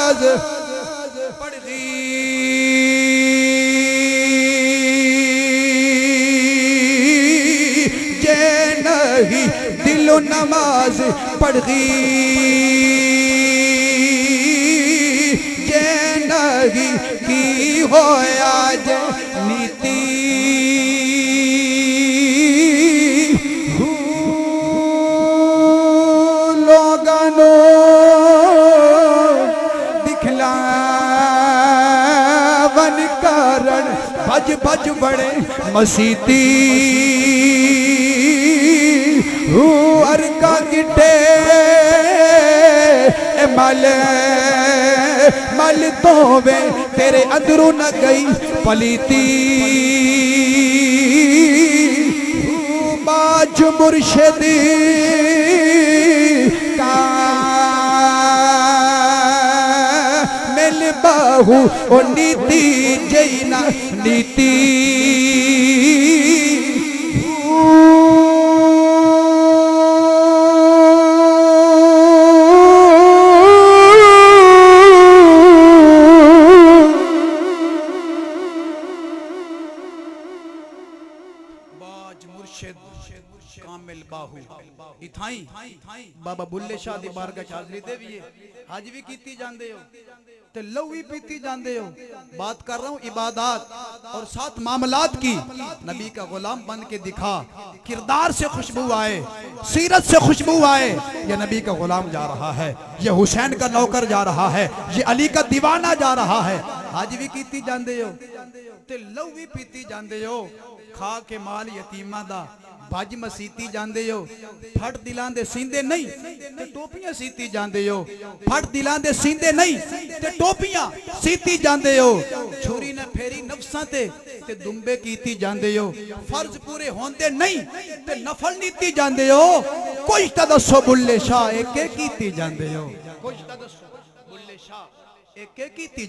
नमाज पढ़ी जे नहीं दिलो नमाज पढ़ी जे नहीं की होया जे नीति लोगनो दिखलावन कारण भज भज बड़े मसीती अर्का गिटे मल मल तो वे तेरे अंदरों न गई पलीती बाज मुर्शिदी का मिल बाहू ओ नीति जैना नीति कामिल बाहू इथाई बाबा बुल्ले शाह दी बारगाह च हाज़री दे भी हज भी कीती जांदे हो ते लहू भी पीती जांदे हो। बात कर रहा हूँ इबादत और साथ मामलात की। नबी का गुलाम बन के दिखा, किरदार से खुशबू आए, सीरत से खुशबू आए। ये नबी का गुलाम जा रहा है, ये हुसैन का नौकर जा रहा है, ये अली का दीवाना जा रहा है। हज भी कीती जांदे हो ते लहू भी पीती जांदे हो। खा के माल यतीमा दा भज मसीती जांदे हो। फट दिलां दे सींदे नहीं ते टोपियां सीती जांदे हो। फट दिलां दे सींदे नहीं ते टोपियां सीती जांदे हो। छुरी ने फेरी नफ्सां ते दुंबे कीती जांदे हो। फर्ज पूरे होंदे नहीं ते नफल नीती जांदे हो। कुछ तां दसो बुल्ले शाह एक कीती जांदे हो। कुछ तां दसो बुल्ले शाह एक कीती